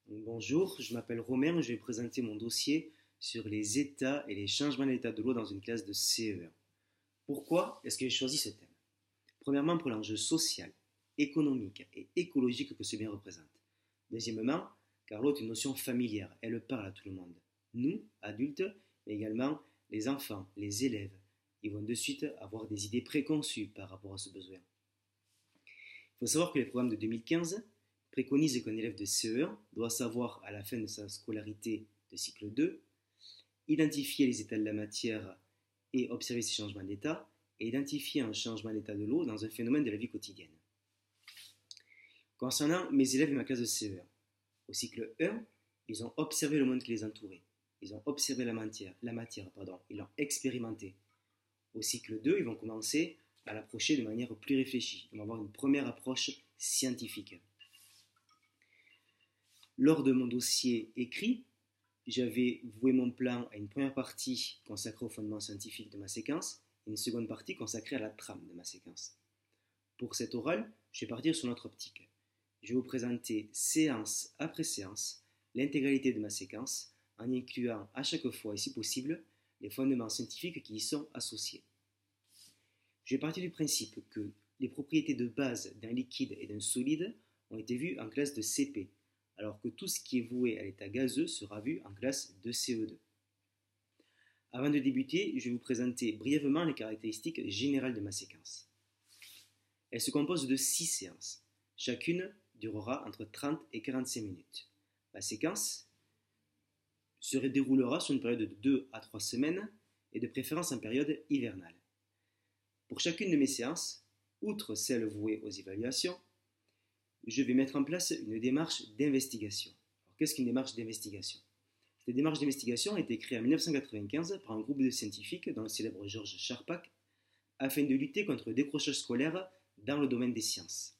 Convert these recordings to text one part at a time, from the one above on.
Bonjour, je m'appelle Romain, je vais présenter mon dossier sur les états et les changements d'état de l'eau dans une classe de CE1. Pourquoi est-ce que j'ai choisi ce thème? Premièrement, pour l'enjeu social, économique et écologique que ce bien représente. Deuxièmement, car l'eau est une notion familière, elle parle à tout le monde. Nous, adultes, mais également les enfants, les élèves, ils vont de suite avoir des idées préconçues par rapport à ce besoin. Il faut savoir que les programmes de 2015 préconisent qu'un élève de CE1 doit savoir, à la fin de sa scolarité de cycle 2, identifier les états de la matière et observer ces changements d'état, et identifier un changement d'état de l'eau dans un phénomène de la vie quotidienne. Concernant mes élèves de ma classe de CE1, au cycle 1, ils ont observé le monde qui les entourait. Ils ont observé ils l'ont expérimenté. Au cycle 2, ils vont commencer à l'approcher de manière plus réfléchie. Ils vont avoir une première approche scientifique. Lors de mon dossier écrit, j'avais voué mon plan à une première partie consacrée au fondement scientifique de ma séquence et une seconde partie consacrée à la trame de ma séquence. Pour cet oral, je vais partir sur notre optique. Je vais vous présenter séance après séance l'intégralité de ma séquence en incluant à chaque fois et si possible les fondements scientifiques qui y sont associés. Je vais partir du principe que les propriétés de base d'un liquide et d'un solide ont été vues en classe de CP, alors que tout ce qui est voué à l'état gazeux sera vu en classe de CE2. Avant de débuter, je vais vous présenter brièvement les caractéristiques générales de ma séquence. Elle se compose de 6 séances. Chacune durera entre 30 et 45 minutes. Ma séquence se déroulera sur une période de 2 à 3 semaines et de préférence en période hivernale. Pour chacune de mes séances, outre celle vouée aux évaluations, je vais mettre en place une démarche d'investigation. Alors, qu'est-ce qu'une démarche d'investigation? Cette démarche d'investigation a été créée en 1995 par un groupe de scientifiques, dont le célèbre Georges Charpak, afin de lutter contre le décrochage scolaire dans le domaine des sciences.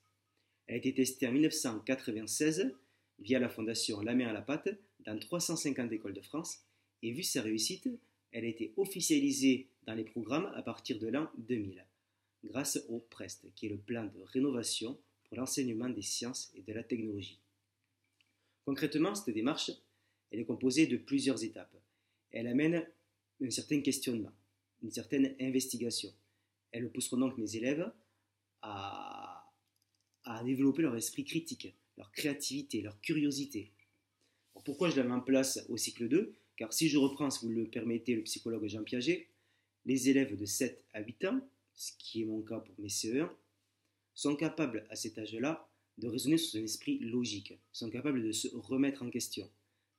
Elle a été testée en 1996 via la fondation La Main à la Pâte dans 350 écoles de France et vu sa réussite, elle a été officialisée dans les programmes à partir de l'an 2000 grâce au PREST, qui est le plan de rénovation pour l'enseignement des sciences et de la technologie. Concrètement, cette démarche, elle est composée de plusieurs étapes. Elle amène un certain questionnement, une certaine investigation. Elle poussera donc mes élèves à développer leur esprit critique, leur créativité, leur curiosité. Alors, pourquoi je la mets en place au cycle 2? Car si je reprends, si vous le permettez, le psychologue Jean Piaget, les élèves de 7 à 8 ans, ce qui est mon cas pour mes CE1, sont capables à cet âge-là de raisonner sous un esprit logique, sont capables de se remettre en question,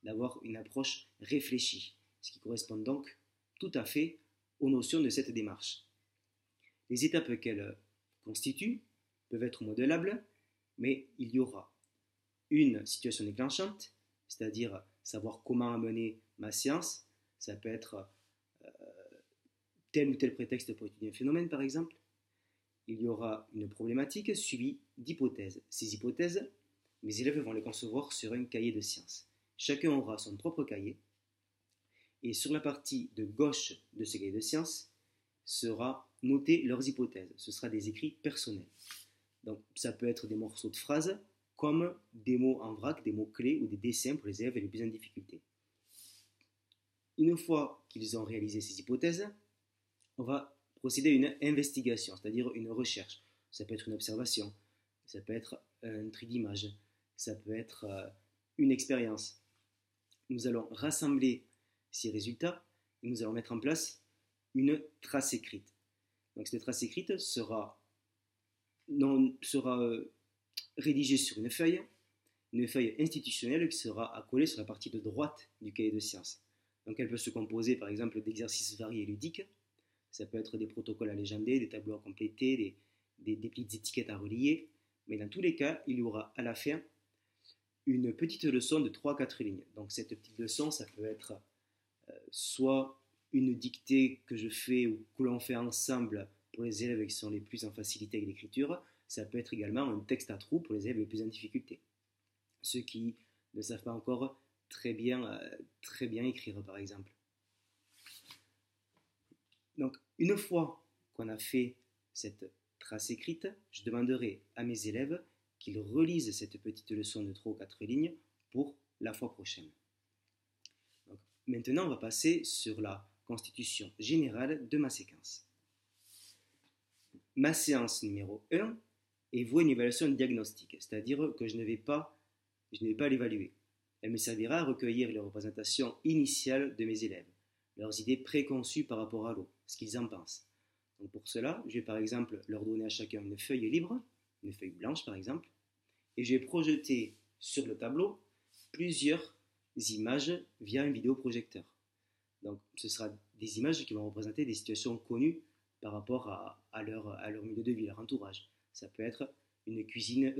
d'avoir une approche réfléchie, ce qui correspond donc tout à fait aux notions de cette démarche. Les étapes qu'elle constitue peuvent être modélables, mais il y aura une situation déclenchante, c'est-à-dire savoir comment amener ma séance. Ça peut être tel ou tel prétexte pour étudier un phénomène, par exemple. Il y aura une problématique suivie d'hypothèses. Ces hypothèses, mes élèves vont les concevoir sur un cahier de sciences. Chacun aura son propre cahier, et sur la partie de gauche de ce cahier de sciences sera noté leurs hypothèses. Ce sera des écrits personnels. Donc ça peut être des morceaux de phrases, comme des mots en vrac, des mots clés ou des dessins pour les élèves les plus en difficulté. Une fois qu'ils ont réalisé ces hypothèses, on va procéder à une investigation, c'est-à-dire une recherche. Ça peut être une observation, ça peut être un tri d'image, ça peut être une expérience. Nous allons rassembler ces résultats et nous allons mettre en place une trace écrite. Donc cette trace écrite sera rédigée sur une feuille institutionnelle qui sera accolée sur la partie de droite du cahier de sciences. Donc elle peut se composer par exemple d'exercices variés et ludiques. Ça peut être des protocoles à légender, des tableaux à compléter, des petites étiquettes à relier. Mais dans tous les cas, il y aura à la fin une petite leçon de 3-4 lignes. Donc cette petite leçon, ça peut être soit une dictée que je fais ou que l'on fait ensemble pour les élèves qui sont les plus en facilité avec l'écriture. Ça peut être également un texte à trous pour les élèves les plus en difficulté. Ceux qui ne savent pas encore très bien écrire, par exemple. Donc, une fois qu'on a fait cette trace écrite, je demanderai à mes élèves qu'ils relisent cette petite leçon de 3 ou 4 lignes pour la fois prochaine. Donc, maintenant, on va passer sur la constitution générale de ma séquence. Ma séance numéro 1 est vouée à une évaluation diagnostique, c'est-à-dire que je ne vais pas l'évaluer. Elle me servira à recueillir les représentations initiales de mes élèves, leurs idées préconçues par rapport à l'eau, ce qu'ils en pensent. Donc pour cela, je vais par exemple leur donner à chacun une feuille libre, une feuille blanche par exemple, et je vais projeter sur le tableau plusieurs images via un vidéoprojecteur. Donc ce sera des images qui vont représenter des situations connues par rapport à leur milieu de vie, leur entourage. Ça peut être une cuisine,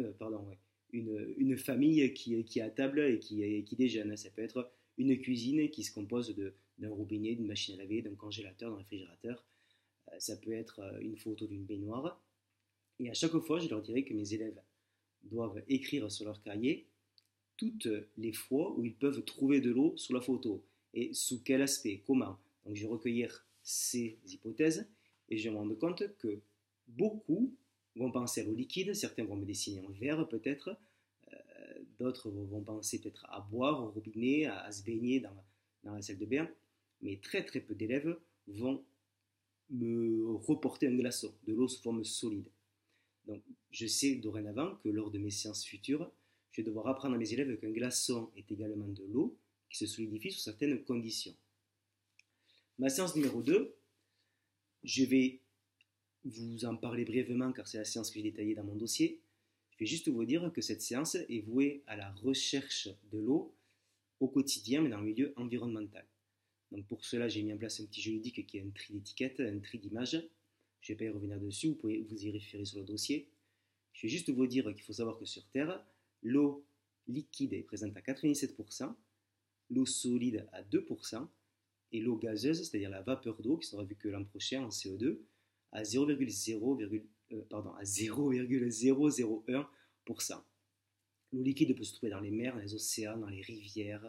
une famille qui est à table et qui déjeune. Ça peut être une cuisine qui se compose d'un robinet, d'une machine à laver, d'un congélateur, d'un réfrigérateur. Ça peut être une photo d'une baignoire. Et à chaque fois, je leur dirai que mes élèves doivent écrire sur leur cahier toutes les fois où ils peuvent trouver de l'eau sur la photo et sous quel aspect, comment. Donc je vais recueillir ces hypothèses et je me rends compte que beaucoup vont penser à l'eau liquide, certains vont me dessiner en verre peut-être, d'autres vont penser peut-être à boire au robinet, à se baigner dans la salle de bain, mais très très peu d'élèves vont me reporter un glaçon, de l'eau sous forme solide. Donc je sais dorénavant que lors de mes séances futures, je vais devoir apprendre à mes élèves qu'un glaçon est également de l'eau qui se solidifie sous certaines conditions. Ma séance numéro 2, je vais vous en parler brièvement car c'est la séance que j'ai détaillée dans mon dossier. Je vais juste vous dire que cette séance est vouée à la recherche de l'eau au quotidien mais dans le milieu environnemental. Donc pour cela, j'ai mis en place un petit jeu ludique qui est un tri d'étiquettes, un tri d'images. Je ne vais pas y revenir dessus, vous pouvez vous y référer sur le dossier. Je vais juste vous dire qu'il faut savoir que sur Terre, l'eau liquide est présente à 97%, l'eau solide à 2%, et l'eau gazeuse, c'est-à-dire la vapeur d'eau, qui sera vue que l'an prochain en CO2, à 0,001%. L'eau liquide peut se trouver dans les mers, dans les océans, dans les rivières,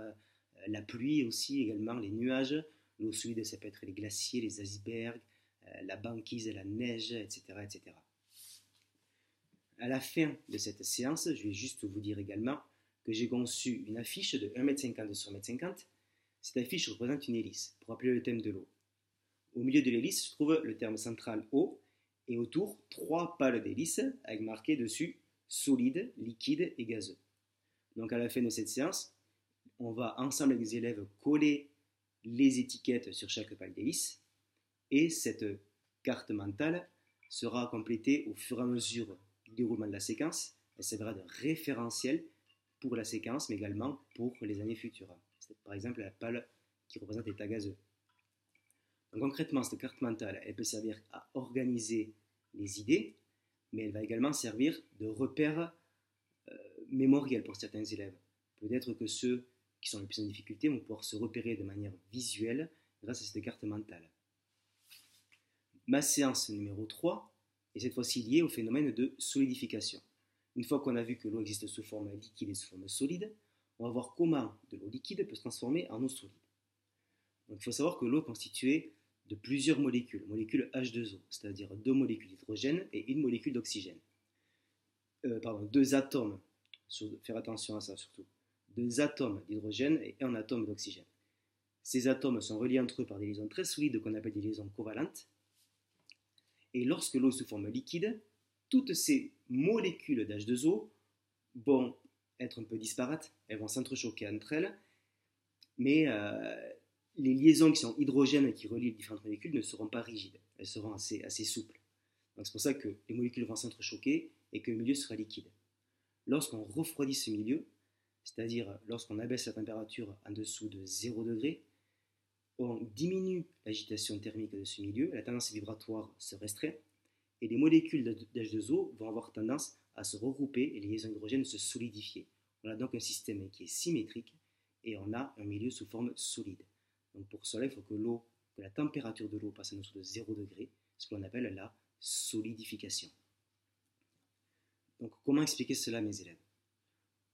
la pluie aussi également, les nuages. L'eau solide, ça peut être les glaciers, les icebergs, la banquise, la neige, etc., etc. À la fin de cette séance, je vais juste vous dire également que j'ai conçu une affiche de 1,50 m sur 1,50 m. Cette affiche représente une hélice pour rappeler le thème de l'eau. Au milieu de l'hélice se trouve le terme central eau et autour 3 pales d'hélice avec marqué dessus solide, liquide et gazeux. Donc à la fin de cette séance, on va ensemble avec les élèves coller les étiquettes sur chaque pale d'hélice et cette carte mentale sera complétée au fur et à mesure du déroulement de la séquence. Elle servira de référentiel pour la séquence mais également pour les années futures. C'est par exemple la pale qui représente l'état gazeux. Donc concrètement, cette carte mentale, elle peut servir à organiser les idées, mais elle va également servir de repère mémoriel pour certains élèves. Peut-être que ceux qui sont les plus en difficulté vont pouvoir se repérer de manière visuelle grâce à cette carte mentale. Ma séance numéro 3 est cette fois-ci liée au phénomène de solidification. Une fois qu'on a vu que l'eau existe sous forme liquide et sous forme solide, on va voir comment de l'eau liquide peut se transformer en eau solide. Donc il faut savoir que l'eau est constituée de plusieurs molécules H2O, c'est-à-dire 2 molécules d'hydrogène et une molécule d'oxygène. 2 atomes, faire attention à ça surtout, 2 atomes d'hydrogène et 1 atome d'oxygène. Ces atomes sont reliés entre eux par des liaisons très solides qu'on appelle des liaisons covalentes. Et lorsque l'eau est sous forme liquide, toutes ces molécules d'H2O vont être un peu disparates, elles vont s'entrechoquer entre elles, mais les liaisons qui sont hydrogènes et qui relient les différentes molécules ne seront pas rigides, elles seront assez souples. Donc c'est pour ça que les molécules vont s'entrechoquer et que le milieu sera liquide. Lorsqu'on refroidit ce milieu, c'est-à-dire lorsqu'on abaisse la température en dessous de 0 degré, on diminue l'agitation thermique de ce milieu, la tendance vibratoire se restreint, et les molécules d'H2O vont avoir tendance à se regrouper et les liaisons hydrogènes se solidifier. On a donc un système qui est symétrique et on a un milieu sous forme solide. Donc pour cela, il faut que la température de l'eau passe en dessous de 0 degré, ce qu'on appelle la solidification. Donc comment expliquer cela à mes élèves?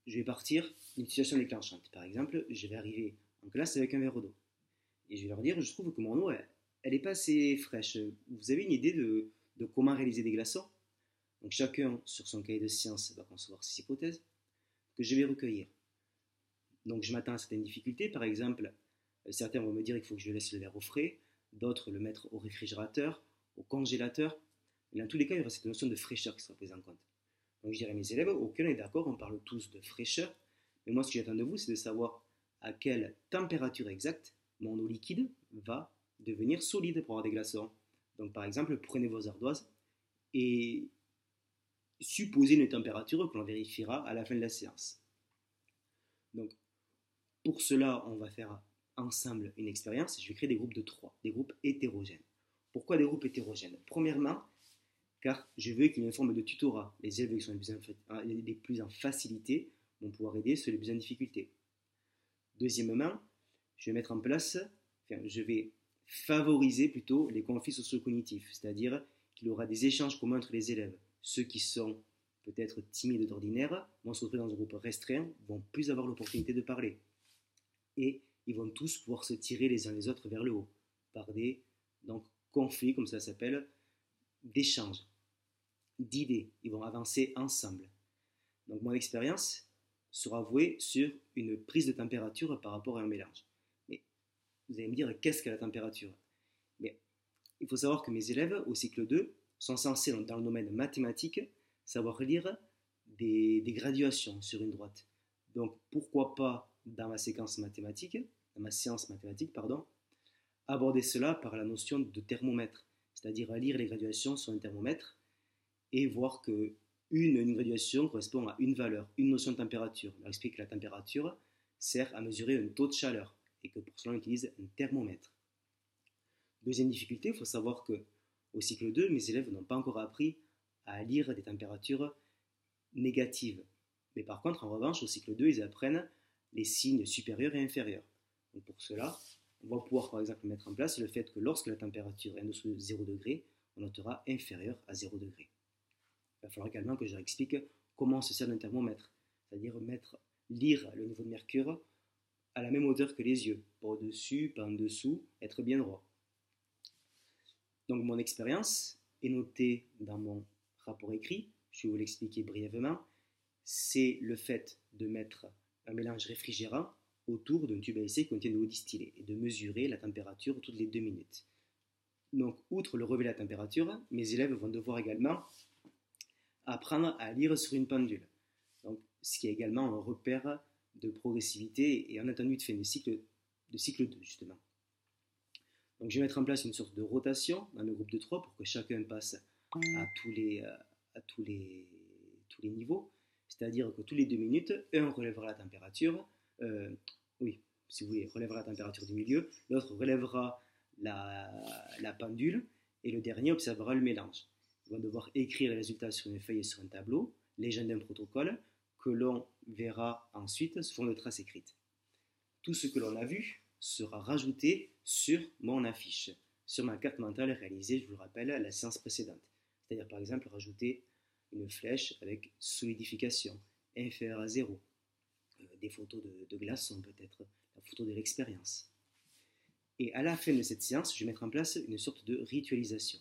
Je vais partir d'une situation déclenchante. Par exemple, je vais arriver en classe avec un verre d'eau. Et je vais leur dire, je trouve que mon eau, elle n'est pas assez fraîche. Vous avez une idée de comment réaliser des glaçons? Donc chacun, sur son cahier de sciences, va concevoir ses hypothèses que je vais recueillir. Donc je m'attends à certaines difficultés. Par exemple, certains vont me dire qu'il faut que je laisse le verre au frais, d'autres le mettre au réfrigérateur, au congélateur. Et dans tous les cas, il y aura cette notion de fraîcheur qui sera prise en compte. Donc je dirais à mes élèves, ok, on est d'accord, on parle tous de fraîcheur, mais moi ce que j'attends de vous, c'est de savoir à quelle température exacte mon eau liquide va devenir solide pour avoir des glaçons. Donc par exemple, prenez vos ardoises et supposez une température que l'on vérifiera à la fin de la séance. Donc pour cela, on va faire ensemble une expérience. Je vais créer des groupes de 3, des groupes hétérogènes. Pourquoi des groupes hétérogènes? Premièrement, car je veux qu'il y ait une forme de tutorat. Les élèves qui sont les plus en facilité vont pouvoir aider ceux les plus en difficulté. Deuxièmement, je vais mettre en place, je vais favoriser plutôt les conflits socio-cognitifs, c'est-à-dire qu'il y aura des échanges communs entre les élèves. Ceux qui sont peut-être timides d'ordinaire vont se retrouver dans un groupe restreint, vont plus avoir l'opportunité de parler. Et ils vont tous pouvoir se tirer les uns les autres vers le haut, par des conflits, comme ça s'appelle, d'échanges, d'idées. Ils vont avancer ensemble. Donc mon expérience sera vouée sur une prise de température par rapport à un mélange. Mais vous allez me dire, qu'est-ce que la température? Mais il faut savoir que mes élèves au cycle 2 sont censés, dans le domaine mathématique, savoir lire des graduations sur une droite. Donc pourquoi pas dans ma séance mathématique, aborder cela par la notion de thermomètre, c'est-à-dire lire les graduations sur un thermomètre et voir que une graduation correspond à une valeur, une notion de température. On explique que la température sert à mesurer un taux de chaleur et que pour cela on utilise un thermomètre. Deuxième difficulté, il faut savoir que au cycle 2, mes élèves n'ont pas encore appris à lire des températures négatives. Mais par contre, en revanche, au cycle 2, ils apprennent les signes supérieurs et inférieurs. Donc pour cela, on va pouvoir par exemple mettre en place le fait que lorsque la température est en dessous de 0 degré, on notera inférieur à 0 degré. Il va falloir également que je leur explique comment se sert d'un thermomètre, c'est-à-dire lire le niveau de mercure à la même hauteur que les yeux, pas au-dessus, pas en dessous, être bien droit. Donc mon expérience est notée dans mon rapport écrit, je vais vous l'expliquer brièvement, c'est le fait de mettre un mélange réfrigérant autour d'un tube à essai qui contient de l'eau distillée et de mesurer la température toutes les 2 minutes. Donc, outre le relevé de la température, mes élèves vont devoir également apprendre à lire sur une pendule. Donc, ce qui est également un repère de progressivité et en attendu de fin de cycle 2, justement. Donc, je vais mettre en place une sorte de rotation dans le groupe de 3 pour que chacun passe à tous les niveaux. C'est-à-dire que tous les 2 minutes, un relèvera la température, relèvera la température du milieu, l'autre relèvera la pendule, et le dernier observera le mélange. Ils vont devoir écrire les résultats sur une feuille et sur un tableau, légende d'un protocole, que l'on verra ensuite sous forme de traces écrites. Tout ce que l'on a vu sera rajouté sur mon affiche, sur ma carte mentale réalisée, je vous le rappelle, à la séance précédente. C'est-à-dire par exemple rajouter une flèche avec solidification, inférieure à 0, des photos de glaçons peut-être, la photo de l'expérience. Et à la fin de cette séance, je vais mettre en place une sorte de ritualisation.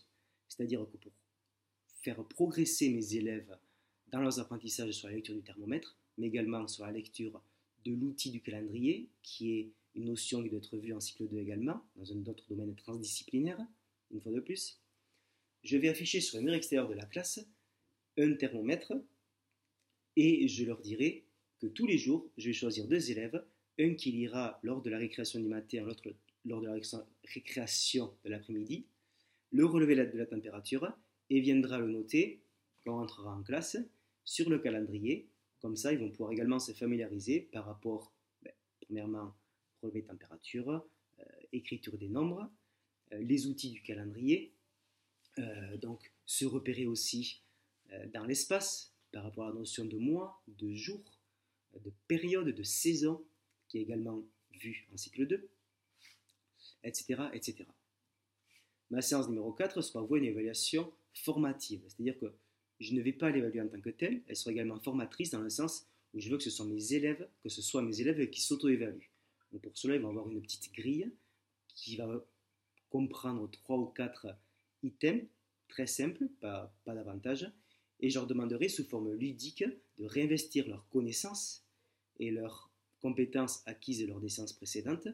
C'est-à-dire que pour faire progresser mes élèves dans leurs apprentissages sur la lecture du thermomètre, mais également sur la lecture de l'outil du calendrier, qui est une notion qui doit être vue en cycle 2 également, dans un autre domaine transdisciplinaire, une fois de plus, je vais afficher sur le mur extérieur de la classe un thermomètre et je leur dirai que tous les jours, je vais choisir 2 élèves, un qui lira lors de la récréation du matin, l'autre lors de la récréation de l'après-midi, le relevé de la température et viendra le noter quand on rentrera en classe sur le calendrier. Comme ça, ils vont pouvoir également se familiariser par rapport, premièrement, relevé de température, écriture des nombres, les outils du calendrier, donc se repérer aussi dans l'espace par rapport à la notion de mois, de jour, de période, de saison, qui est également vue en cycle 2, etc., etc. Ma séance numéro 4 sera vouée à une évaluation formative, c'est-à-dire que je ne vais pas l'évaluer en tant que telle, elle sera également formatrice dans le sens où je veux que ce soit mes élèves qui s'auto-évaluent. Donc pour cela, ils vont avoir une petite grille qui va comprendre 3 ou 4 items, très simples, pas davantage, et je leur demanderai sous forme ludique de réinvestir leurs connaissances et leurs compétences acquises lors des séances précédentes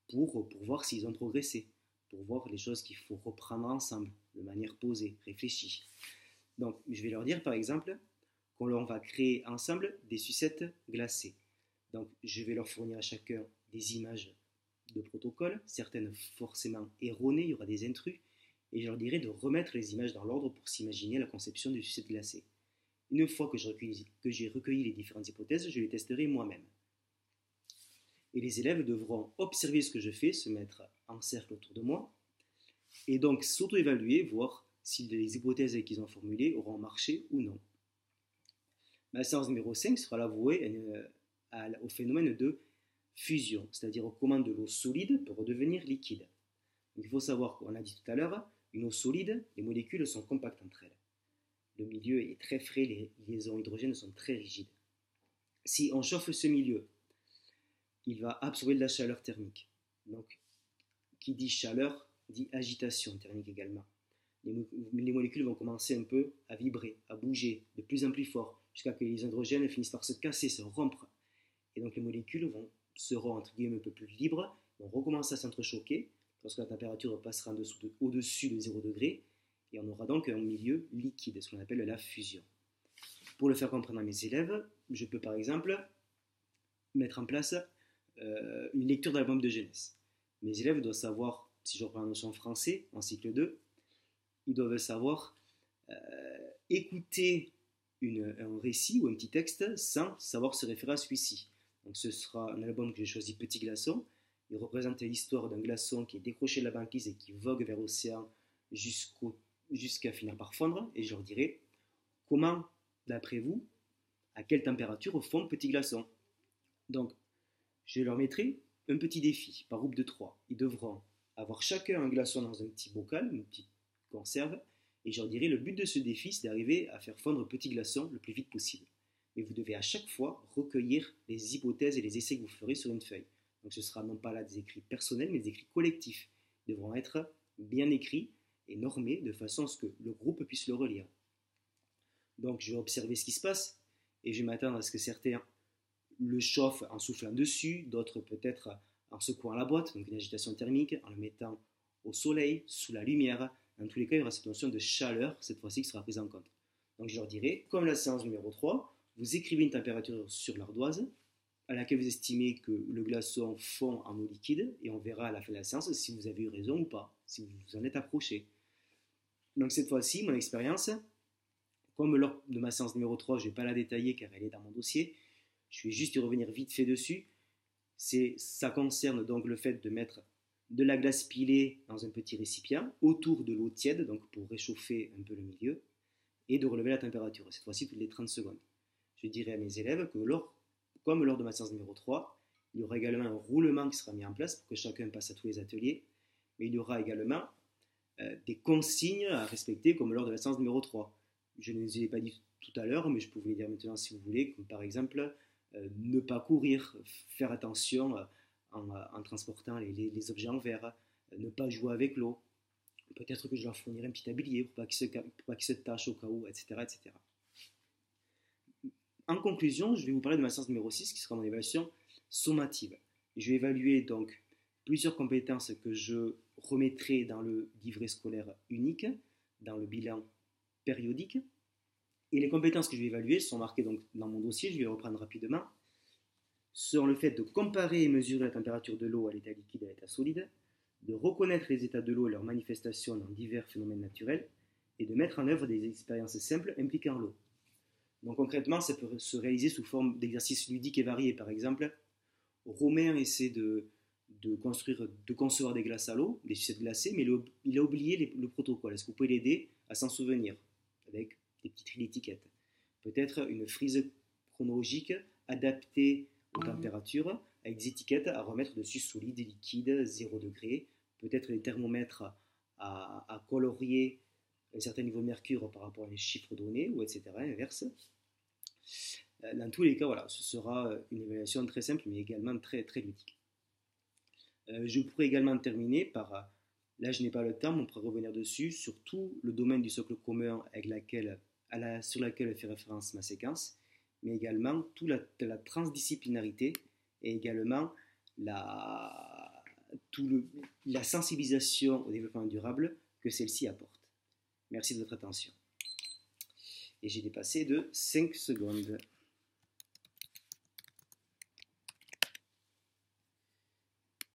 pour voir s'ils ont progressé, pour voir les choses qu'il faut reprendre ensemble, de manière posée, réfléchie. Donc, je vais leur dire, par exemple, qu'on va créer ensemble des sucettes glacées. Donc, je vais leur fournir à chacun des images de protocole, certaines forcément erronées, il y aura des intrus, et je leur dirai de remettre les images dans l'ordre pour s'imaginer la conception des sucettes glacées. Une fois que j'ai recueilli les différentes hypothèses, je les testerai moi-même. Et les élèves devront observer ce que je fais, se mettre en cercle autour de moi, et donc s'auto-évaluer, voir si les hypothèses qu'ils ont formulées auront marché ou non. Ma séance numéro 5 sera là vouée au phénomène de fusion, c'est-à-dire comment de l'eau solide peut redevenir liquide. Donc, il faut savoir qu'on a dit tout à l'heure, une eau solide, les molécules sont compactes entre elles. Le milieu est très frais, les liaisons hydrogènes sont très rigides. Si on chauffe ce milieu, il va absorber de la chaleur thermique. Donc, qui dit chaleur, dit agitation thermique également. Les molécules vont commencer un peu à vibrer, à bouger de plus en plus fort, jusqu'à ce que les hydrogènes finissent par se casser, se rompre. Et donc les molécules seront entre guillemets un peu plus libres, vont recommencer à s'entrechoquer, lorsque la température passera au-dessus de 0 degré, et on aura donc un milieu liquide, ce qu'on appelle la fusion. Pour le faire comprendre à mes élèves, je peux par exemple mettre en place une lecture d'album de jeunesse. Mes élèves doivent savoir, si je reprends la notion français en cycle 2, ils doivent savoir écouter un récit ou un petit texte sans savoir se référer à celui-ci. Donc ce sera un album que j'ai choisi Petit Glaçon. Il représente l'histoire d'un glaçon qui est décroché de la banquise et qui vogue vers l'océan jusqu'à finir par fondre. Et je leur dirai comment, d'après vous, à quelle température fond Petit Glaçon. Donc je leur mettrai un petit défi par groupe de 3. Ils devront avoir chacun un glaçon dans un petit bocal, une petite conserve, et je leur dirai le but de ce défi, c'est d'arriver à faire fondre Petit Glaçon le plus vite possible. Mais vous devez à chaque fois recueillir les hypothèses et les essais que vous ferez sur une feuille. Donc ce ne sera non pas là des écrits personnels, mais des écrits collectifs. Ils devront être bien écrits et normés de façon à ce que le groupe puisse le relire. Donc je vais observer ce qui se passe et je vais m'attendre à ce que certains le chauffent en soufflant dessus, d'autres peut-être en secouant la boîte, donc une agitation thermique, en le mettant au soleil, sous la lumière. Dans tous les cas, il y aura cette notion de chaleur, cette fois-ci, qui sera prise en compte. Donc je leur dirai, comme la séance numéro 3, vous écrivez une température sur l'ardoise à laquelle vous estimez que le glaçon fond en eau liquide et on verra à la fin de la séance si vous avez eu raison ou pas, si vous vous en êtes approché. Donc cette fois-ci, mon expérience, comme lors de ma séance numéro 3, je ne vais pas la détailler car elle est dans mon dossier, je vais juste y revenir vite fait dessus. Ça concerne donc le fait de mettre de la glace pilée dans un petit récipient autour de l'eau tiède, donc pour réchauffer un peu le milieu, et de relever la température, cette fois-ci toutes les 30 secondes. Je dirai à mes élèves que comme lors de ma séance numéro 3, il y aura également un roulement qui sera mis en place pour que chacun passe à tous les ateliers, mais il y aura également des consignes à respecter comme lors de la séance numéro 3. Je ne les ai pas dit tout à l'heure, mais je peux vous les dire maintenant si vous voulez, comme par exemple ne pas courir, faire attention en transportant les objets en verre, ne pas jouer avec l'eau. Peut-être que je leur fournirai un petit tablier pour pas qu'il se tâche au cas où, etc., etc. En conclusion, je vais vous parler de ma séance numéro 6 qui sera mon évaluation sommative. Je vais évaluer donc plusieurs compétences que je remettrai dans le livret scolaire unique, dans le bilan périodique. Et les compétences que je vais évaluer sont marquées donc dans mon dossier, je vais les reprendre rapidement, sont le fait de comparer et mesurer la température de l'eau à l'état liquide et à l'état solide, de reconnaître les états de l'eau et leurs manifestations dans divers phénomènes naturels, et de mettre en œuvre des expériences simples impliquant l'eau. Donc concrètement, ça peut se réaliser sous forme d'exercices ludiques et variés. Par exemple, Romain essaie de concevoir des glaces à l'eau, des sucettes glacées, mais il a oublié le protocole. Est-ce que vous pouvez l'aider à s'en souvenir avec des petites trilles d'étiquettes? Peut-être une frise chronologique adaptée aux températures, avec des étiquettes à remettre dessus solide, liquide, 0 degré. Peut-être des thermomètres à colorier un certain niveau de mercure par rapport à les chiffres donnés, ou etc. Inverse. Dans tous les cas, voilà, ce sera une évaluation très simple, mais également très, très ludique. Je pourrais également terminer par, là je n'ai pas le temps, mais on pourrait revenir dessus, sur tout le domaine du socle commun sur laquelle fait référence ma séquence, mais également toute la transdisciplinarité et également la sensibilisation au développement durable que celle-ci apporte. Merci de votre attention. Et j'ai dépassé de 5 secondes.